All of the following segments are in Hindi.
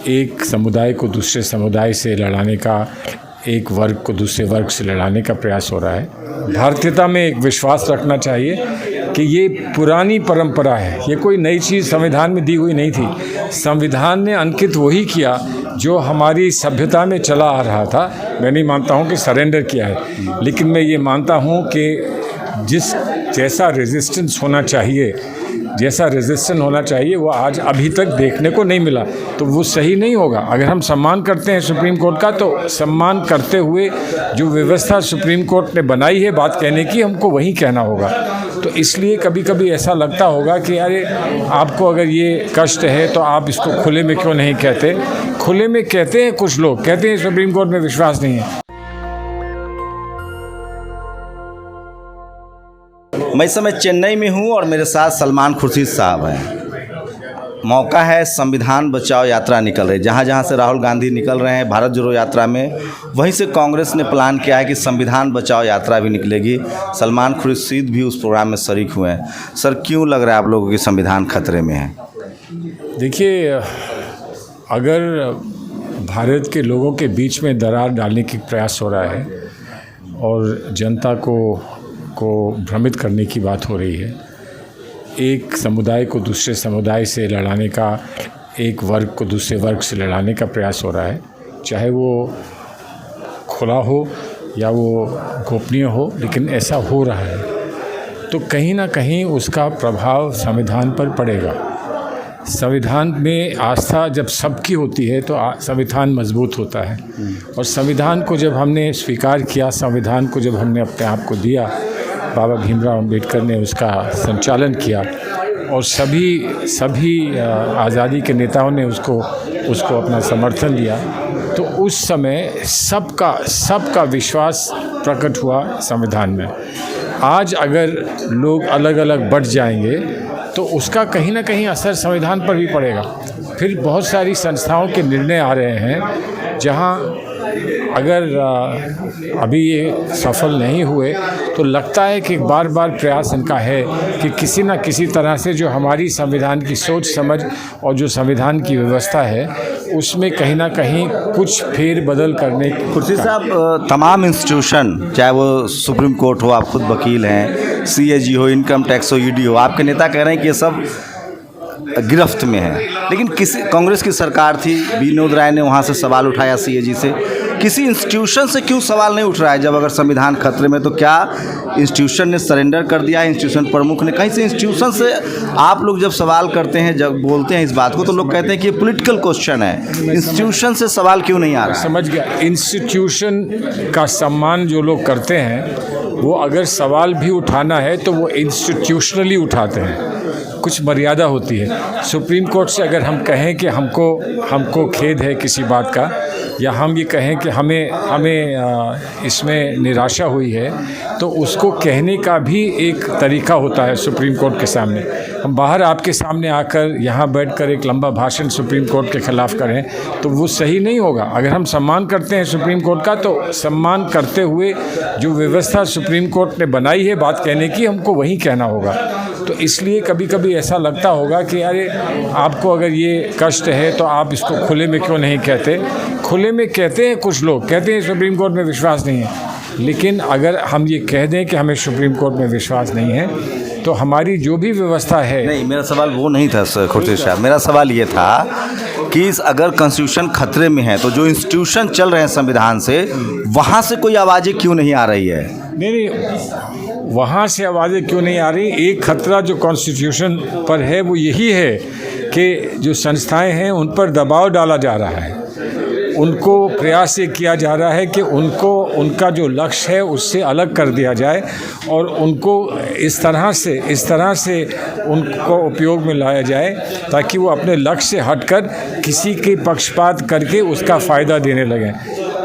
एक समुदाय को दूसरे समुदाय से लड़ाने का, एक वर्ग को दूसरे वर्ग से लड़ाने का प्रयास हो रहा है। भारतीयता में एक विश्वास रखना चाहिए कि ये पुरानी परंपरा है, ये कोई नई चीज़ संविधान में दी हुई नहीं थी। संविधान ने अंकित वही किया जो हमारी सभ्यता में चला आ रहा था। मैं नहीं मानता हूँ कि सरेंडर किया है, लेकिन मैं ये मानता हूँ कि जैसा रेजिस्टेंस होना चाहिए वो आज अभी तक देखने को नहीं मिला, तो वो सही नहीं होगा। अगर हम सम्मान करते हैं सुप्रीम कोर्ट का, तो सम्मान करते हुए जो व्यवस्था सुप्रीम कोर्ट ने बनाई है बात कहने की, हमको वही कहना होगा। तो इसलिए कभी कभी ऐसा लगता होगा कि अरे आपको अगर ये कष्ट है तो आप इसको खुले में क्यों नहीं कहते। खुले में कहते हैं, कुछ लोग कहते हैं सुप्रीम कोर्ट में विश्वास नहीं है। मैं इस समय चेन्नई में हूँ और मेरे साथ सलमान खुर्शीद साहब हैं। मौका है संविधान बचाओ यात्रा निकल रही है। जहाँ जहाँ से राहुल गांधी निकल रहे हैं भारत जोड़ो यात्रा में, वहीं से कांग्रेस ने प्लान किया है कि संविधान बचाओ यात्रा भी निकलेगी। सलमान खुर्शीद भी उस प्रोग्राम में शरीक हुए हैं। सर, क्यों लग रहा है आप लोगों की संविधान खतरे में है? देखिए, अगर भारत के लोगों के बीच में दरार डालने की प्रयास हो रहा है और जनता को भ्रमित करने की बात हो रही है, एक समुदाय को दूसरे समुदाय से लड़ाने का, एक वर्ग को दूसरे वर्ग से लड़ाने का प्रयास हो रहा है, चाहे वो खुला हो या वो गोपनीय हो, लेकिन ऐसा हो रहा है, तो कहीं ना कहीं उसका प्रभाव संविधान पर पड़ेगा। संविधान में आस्था जब सबकी होती है तो संविधान मजबूत होता है। और संविधान को जब हमने स्वीकार किया, संविधान को जब हमने अपने आप को दिया, बाबा भीमराव अंबेडकर ने उसका संचालन किया और सभी आज़ादी के नेताओं ने उसको अपना समर्थन दिया, तो उस समय सबका विश्वास प्रकट हुआ संविधान में। आज अगर लोग अलग अलग बट जाएंगे तो उसका कहीं ना कहीं असर संविधान पर भी पड़ेगा। फिर बहुत सारी संस्थाओं के निर्णय आ रहे हैं जहां अगर अभी ये सफल नहीं हुए तो लगता है कि बार बार प्रयास इनका है कि किसी न किसी तरह से जो हमारी संविधान की सोच समझ और जो संविधान की व्यवस्था है उसमें कहीं ना कहीं कुछ फेर बदल करने। खुर्शीद साहब, तमाम इंस्टीट्यूशन, चाहे वो सुप्रीम कोर्ट हो, आप खुद वकील हैं, CAG हो, इनकम टैक्स हो, ED हो, आपके नेता कह रहे हैं कि ये सब गिरफ्त में है। लेकिन कांग्रेस की सरकार थी, विनोद राय ने वहाँ से सवाल उठाया CAG से। किसी इंस्टीट्यूशन से क्यों सवाल नहीं उठ रहा है? जब अगर संविधान खतरे में, तो क्या इंस्टीट्यूशन ने सरेंडर कर दिया है? इंस्टीट्यूशन प्रमुख ने कहीं से, इंस्टीट्यूशन से आप लोग जब सवाल करते हैं, जब बोलते हैं इस बात को, तो लोग कहते हैं कि ये पॉलिटिकल क्वेश्चन है। इंस्टीट्यूशन से सवाल क्यों नहीं आ रहा? समझ गया। इंस्टीट्यूशन का सम्मान जो लोग करते हैं, वो अगर सवाल भी उठाना है तो वो इंस्टीट्यूशनली उठाते हैं, कुछ मर्यादा होती है। सुप्रीम कोर्ट से अगर हम कहें कि हमको खेद है किसी बात का, या हम ये कहें कि हमें इसमें निराशा हुई है, तो उसको कहने का भी एक तरीका होता है सुप्रीम कोर्ट के सामने। हम बाहर आपके सामने आकर यहाँ बैठकर एक लंबा भाषण सुप्रीम कोर्ट के खिलाफ करें तो वो सही नहीं होगा। अगर हम सम्मान करते हैं सुप्रीम कोर्ट का, तो सम्मान करते हुए जो व्यवस्था सुप्रीम कोर्ट ने बनाई है बात कहने की, हमको वही कहना होगा। तो इसलिए कभी कभी ऐसा लगता होगा कि अरे आपको अगर ये कष्ट है तो आप इसको खुले में क्यों नहीं कहते। खुले में कहते हैं, कुछ लोग कहते हैं सुप्रीम कोर्ट में विश्वास नहीं है, लेकिन अगर हम ये कह दें कि हमें सुप्रीम कोर्ट में विश्वास नहीं है, तो हमारी जो भी व्यवस्था है। नहीं, मेरा सवाल वो नहीं था सर खुर्शीद साहब। मेरा सवाल ये था कि अगर कॉन्स्टिट्यूशन खतरे में है तो जो इंस्टीट्यूशन चल रहे हैं संविधान से, वहाँ से कोई आवाज़ें क्यों नहीं आ रही है? नहीं, वहाँ से आवाज़ें क्यों नहीं आ रही? एक खतरा जो कॉन्स्टिट्यूशन पर है वो यही है कि जो संस्थाएं हैं उन पर दबाव डाला जा रहा है। उनको प्रयास ये किया जा रहा है कि उनका जो लक्ष्य है उससे अलग कर दिया जाए और उनको इस तरह से उनको उपयोग में लाया जाए ताकि वो अपने लक्ष्य से हटकर किसी के पक्षपात करके उसका फ़ायदा देने लगें।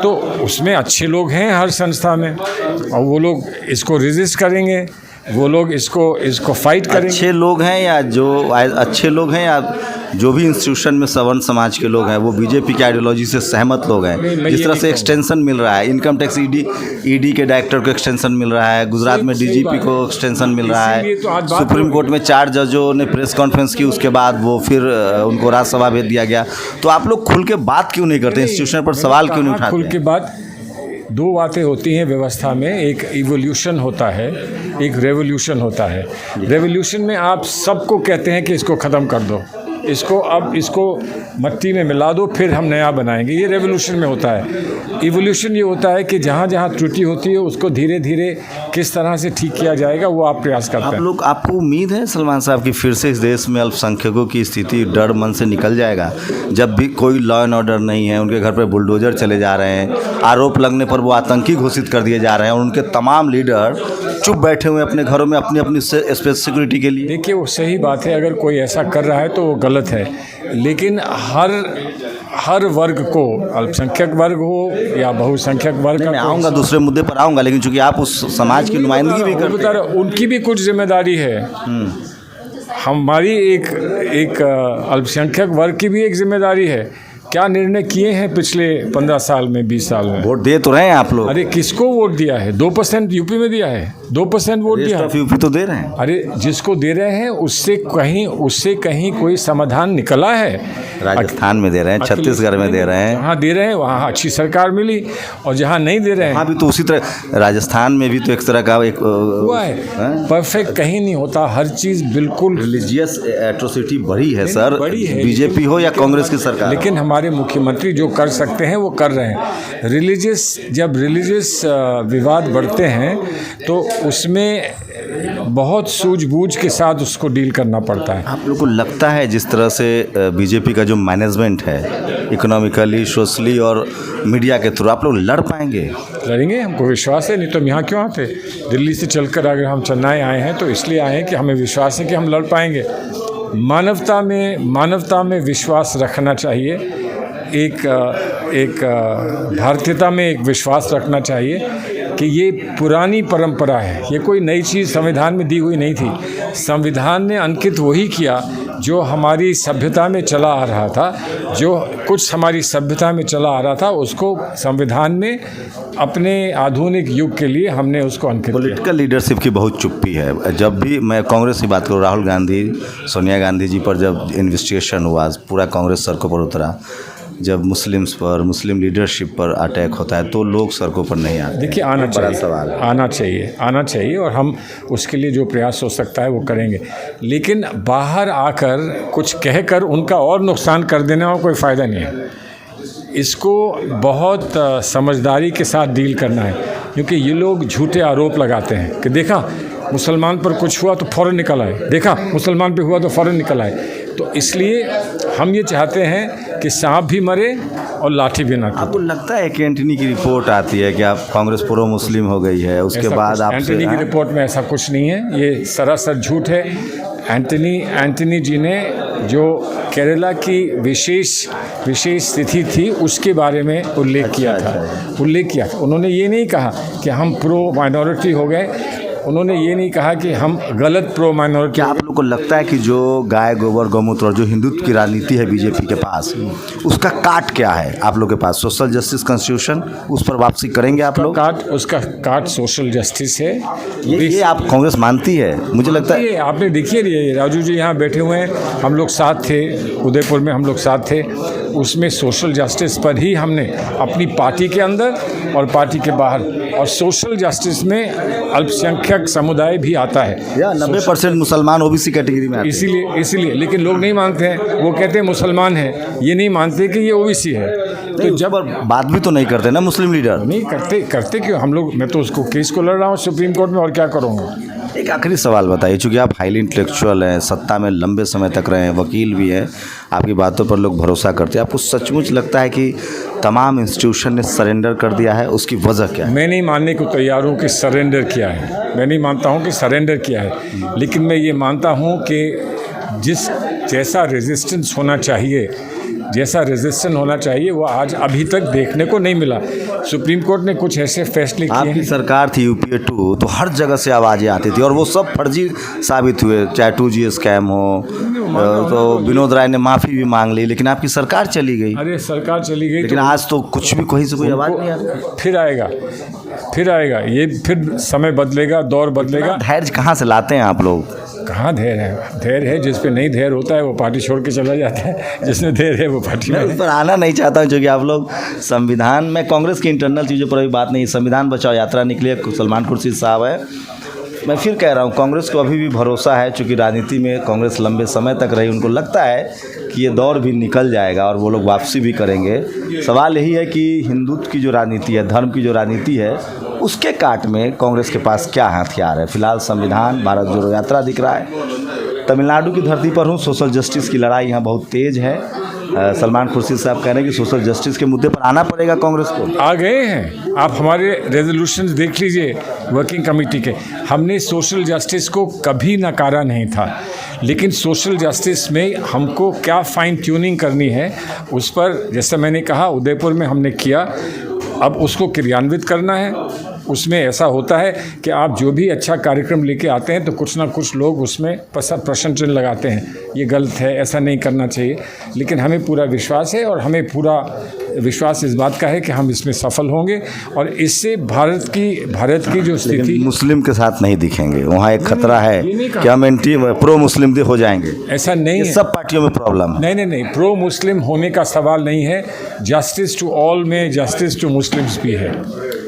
तो उसमें अच्छे लोग हैं हर संस्था में और वो लोग इसको रेजिस्ट करेंगे। वो लोग इसको फाइट करेंगे। अच्छे लोग हैं या अच्छे लोग हैं या जो भी इंस्टीट्यूशन में सवर्ण समाज के लोग हैं वो बीजेपी की आइडियोलॉजी से सहमत लोग हैं? जिस तरह से एक्सटेंशन मिल रहा है, इनकम टैक्स ईडी के डायरेक्टर को एक्सटेंशन मिल रहा है, गुजरात में डीजीपी को एक्सटेंशन मिल रहा है, सुप्रीम कोर्ट में 4 जजों ने प्रेस कॉन्फ्रेंस की, उसके बाद वो फिर उनको राज्यसभा भेज दिया गया। तो आप लोग खुल के बात क्यों नहीं करते, इंस्टीट्यूशन पर सवाल क्यों नहीं उठाते? खुल के बात, 2 बातें होती हैं व्यवस्था में, एक इवोल्यूशन होता है, एक रेवोल्यूशन होता है। रेवोल्यूशन में आप सबको कहते हैं कि इसको ख़त्म कर दो, इसको मट्टी में मिला दो, फिर हम नया बनाएंगे, ये रेवोल्यूशन में होता है। इवोल्यूशन ये होता है कि जहाँ जहाँ त्रुटि होती है उसको धीरे धीरे किस तरह से ठीक किया जाएगा वो आप प्रयास करते हैं। आपको उम्मीद है सलमान साहब कि फिर से इस देश में अल्पसंख्यकों की स्थिति डर मन से निकल जाएगा? जब भी कोई लॉ एंड ऑर्डर नहीं है, उनके घर पर बुलडोजर चले जा रहे हैं, आरोप लगने पर वो आतंकी घोषित कर दिए जा रहे हैं और उनके तमाम लीडर चुप बैठे हुए अपने घरों में अपनी अपनी सिक्योरिटी के लिए। देखिए, वो सही बात है, अगर कोई ऐसा कर रहा है तो वो गलत है, लेकिन हर वर्ग को, अल्पसंख्यक वर्ग हो या बहुसंख्यक वर्ग, मैं आऊँगा, दूसरे मुद्दे पर आऊँगा, लेकिन चूंकि आप उस समाज की नुमाइंदगी भी करते हैं, उनकी भी कुछ जिम्मेदारी है। हमारी एक अल्पसंख्यक वर्ग की भी एक जिम्मेदारी है। क्या निर्णय किए हैं पिछले 15 साल में, 20 साल में? वोट दे तो रहे हैं आप लोग। अरे किसको वोट दिया है? 2% यूपी में दिया है, 2% वोट दिया है। यूपी तो दे रहे हैं। अरे जिसको दे रहे हैं उससे कहीं कोई समाधान निकला है? राजस्थान में दे रहे हैं, छत्तीसगढ़ में दे रहे हैं, जहाँ दे रहे हैं वहाँ अच्छी सरकार मिली, और जहाँ नहीं दे रहे हैं वहाँ भी तो उसी तरह। राजस्थान में भी तो एक तरह का एक हुआ है। परफेक्ट कहीं नहीं होता, हर चीज़ बिल्कुल। रिलीजियस एट्रोसिटी बढ़ी है सर, बीजेपी हो या कांग्रेस की सरकार। लेकिन हमारे मुख्यमंत्री जो कर सकते हैं वो कर रहे हैं। जब रिलीजियस विवाद बढ़ते हैं तो उसमें बहुत सूझबूझ के साथ उसको डील करना पड़ता है। आप लोग को लगता है जिस तरह से बीजेपी का जो मैनेजमेंट है, इकोनॉमिकली, सोशली और मीडिया के थ्रू, आप लोग लड़ पाएंगे? लड़ेंगे, हमको विश्वास है, नहीं तो हम यहाँ क्यों आते? दिल्ली से चलकर अगर हम चेन्नई आए हैं तो इसलिए आए हैं कि हमें विश्वास है कि हम लड़ पाएंगे। मानवता में विश्वास रखना चाहिए, एक भारतीयता में एक विश्वास रखना चाहिए कि ये पुरानी परंपरा है, ये कोई नई चीज़ संविधान में दी हुई नहीं थी। संविधान ने अंकित वही किया जो हमारी सभ्यता में चला आ रहा था, जो कुछ हमारी सभ्यता में चला आ रहा था उसको संविधान में अपने आधुनिक युग के लिए हमने उसको अंकित किया। पॉलिटिकल लीडरशिप की बहुत चुप्पी है। जब भी मैं कांग्रेस की बात करूँ, राहुल गांधी, सोनिया गांधी जी पर जब इन्वेस्टिगेशन हुआ, पूरा कांग्रेस सड़कों पर उतरा। जब मुस्लिम लीडरशिप पर अटैक होता है तो लोग सड़कों पर नहीं आते। देखिए, आना चाहिए और हम उसके लिए जो प्रयास हो सकता है वो करेंगे, लेकिन बाहर आकर कुछ कहकर उनका और नुकसान कर देने में कोई फ़ायदा नहीं है। इसको बहुत समझदारी के साथ डील करना है, क्योंकि ये लोग झूठे आरोप लगाते हैं कि देखा मुसलमान पर कुछ हुआ तो फ़ौरन निकल आए, देखा मुसलमान पे हुआ तो फ़ौरन निकल आए। तो इसलिए हम ये चाहते हैं कि सांप भी मरे और लाठी भी ना टूटे। आपको लगता है कि एंटनी की रिपोर्ट आती है कि आप कांग्रेस प्रो मुस्लिम हो गई है, उसके बाद आप एंटनी की रिपोर्ट में ऐसा कुछ नहीं है, ये सरासर झूठ है। एंटनी जी ने जो केरला की विशेष स्थिति थी उसके बारे में उल्लेख किया था। उन्होंने ये नहीं कहा कि हम प्रो माइनॉरिटी हो गए, उन्होंने ये नहीं कहा कि हम गलत प्रो माइनॉरिटी। क्या आप लोग को लगता है कि जो गाय गोबर गौमूत्र और जो हिंदुत्व की राजनीति है बीजेपी के पास, उसका काट क्या है आप लोग के पास? सोशल जस्टिस कॉन्स्टिट्यूशन, उस पर वापसी करेंगे आप लोग? उसका काट सोशल जस्टिस है। ये आप कांग्रेस मानती है? मुझे लगता है आपने देखिए, राजू जी यहाँ बैठे हुए हैं, हम लोग साथ थे, उदयपुर में हम लोग साथ थे, उसमें सोशल जस्टिस पर ही हमने अपनी पार्टी के अंदर और पार्टी के बाहर, और सोशल जस्टिस में अल्पसंख्यक समुदाय भी आता है। 90% मुसलमान ओबीसी कैटेगरी में आते हैं। इसीलिए लेकिन लोग नहीं मानते हैं, वो कहते हैं मुसलमान हैं, ये नहीं मानते कि ये ओबीसी है। तो जब बात भी तो नहीं करते ना मुस्लिम लीडर? नहीं करते क्यों? हम लोग, मैं तो उसको केस को लड़ रहा हूँ सुप्रीम कोर्ट में, और क्या करूँगा। एक आखिरी सवाल बताइए, चूँकि आप हाईली इंटेलेक्चुअल हैं, सत्ता में लंबे समय तक रहे हैं, वकील भी हैं, आपकी बातों पर लोग भरोसा करते हैं, आपको सचमुच लगता है कि तमाम इंस्टीट्यूशन ने सरेंडर कर दिया है? उसकी वजह क्या है? मैं नहीं मानने को तैयार हूँ कि सरेंडर किया है, मैं नहीं मानता हूँ कि सरेंडर किया है, लेकिन मैं ये मानता हूँ कि जैसा रेजिस्टेंस होना चाहिए, जैसा रेजिस्टेंस होना चाहिए वो आज अभी तक देखने को नहीं मिला। सुप्रीम कोर्ट ने कुछ ऐसे फैसले किए आपकी हैं। सरकार थी यूपीए 2, तो हर जगह से आवाज़ें आती थी और वो सब फर्जी साबित हुए, चाहे 2G स्कैम हो, तो विनोद राय ने माफ़ी भी मांग ली, लेकिन आपकी सरकार चली गई। अरे सरकार चली गई लेकिन आज तो कुछ भी कहीं से कोई आवाज़ नहीं आ रही। फिर आएगा, ये फिर समय बदलेगा, दौर बदलेगा। धैर्य कहाँ से लाते हैं आप लोग? कहाँ धैर्य है? धैर्य है, जिस पे नहीं धैर्य होता है वो पार्टी छोड़ के चला जाता है, जिसमें धैर्य है वो पार्टी मैं में। उस पर आना नहीं चाहता हूँ, क्योंकि आप लोग संविधान में, कांग्रेस की इंटरनल चीज़ों पर अभी बात नहीं, संविधान बचाओ यात्रा निकली है, सलमान खुर्शीद साहब है। मैं फिर कह रहा हूँ, कांग्रेस को अभी भी भरोसा है, चूँकि राजनीति में कांग्रेस लंबे समय तक रही, उनको लगता है कि ये दौर भी निकल जाएगा और वो लोग वापसी भी करेंगे। सवाल यही है कि हिंदुत्व की जो राजनीति है, धर्म की जो राजनीति है, उसके काट में कांग्रेस के पास क्या हथियार है? फिलहाल संविधान, भारत जोड़ो यात्रा दिख रहा है। तमिलनाडु की धरती पर हूँ, सोशल जस्टिस की लड़ाई यहाँ बहुत तेज़ है। सलमान खुर्शीद साहब कह रहे हैं कि सोशल जस्टिस के मुद्दे पर आना पड़ेगा कांग्रेस को। आ गए हैं, आप हमारे रेजोल्यूशन देख लीजिए वर्किंग कमेटी के। हमने सोशल जस्टिस को कभी नकारा नहीं था, लेकिन सोशल जस्टिस में हमको क्या फाइन ट्यूनिंग करनी है उस पर, जैसे मैंने कहा उदयपुर में हमने किया, अब उसको क्रियान्वित करना है। उसमें ऐसा होता है कि आप जो भी अच्छा कार्यक्रम लेके आते हैं तो कुछ ना कुछ लोग उसमें प्रश्न चिन्ह लगाते हैं, ये गलत है, ऐसा नहीं करना चाहिए। लेकिन हमें पूरा विश्वास है, और हमें पूरा विश्वास इस बात का है कि हम इसमें सफल होंगे, और इससे भारत की जो स्थिति, मुस्लिम के साथ नहीं दिखेंगे, वहाँ एक खतरा है ये नहीं कहा। कि हम एंटी प्रो मुस्लिम हो जाएंगे। ऐसा नहीं है, सब पार्टियों में प्रॉब्लम है। नहीं, प्रो मुस्लिम होने का सवाल नहीं है। जस्टिस टू ऑल में जस्टिस टू मुस्लिम्स भी है।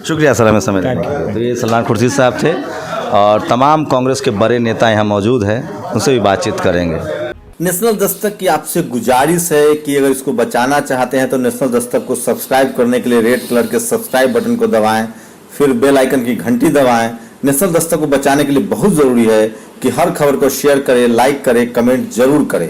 शुक्रिया सर, हमें समय देने के लिए। तो ये सलमान खुर्शीद साहब थे, और तमाम कांग्रेस के बड़े नेता यहाँ मौजूद हैं, उनसे भी बातचीत करेंगे। नेशनल दस्तक की आपसे गुजारिश है कि अगर इसको बचाना चाहते हैं तो नेशनल दस्तक को सब्सक्राइब करने के लिए रेड कलर के सब्सक्राइब बटन को दबाएं, फिर बेल आइकन की घंटी दबाएं। नेशनल दस्तक को बचाने के लिए बहुत ज़रूरी है कि हर खबर को शेयर करें, लाइक करें, कमेंट जरूर करें।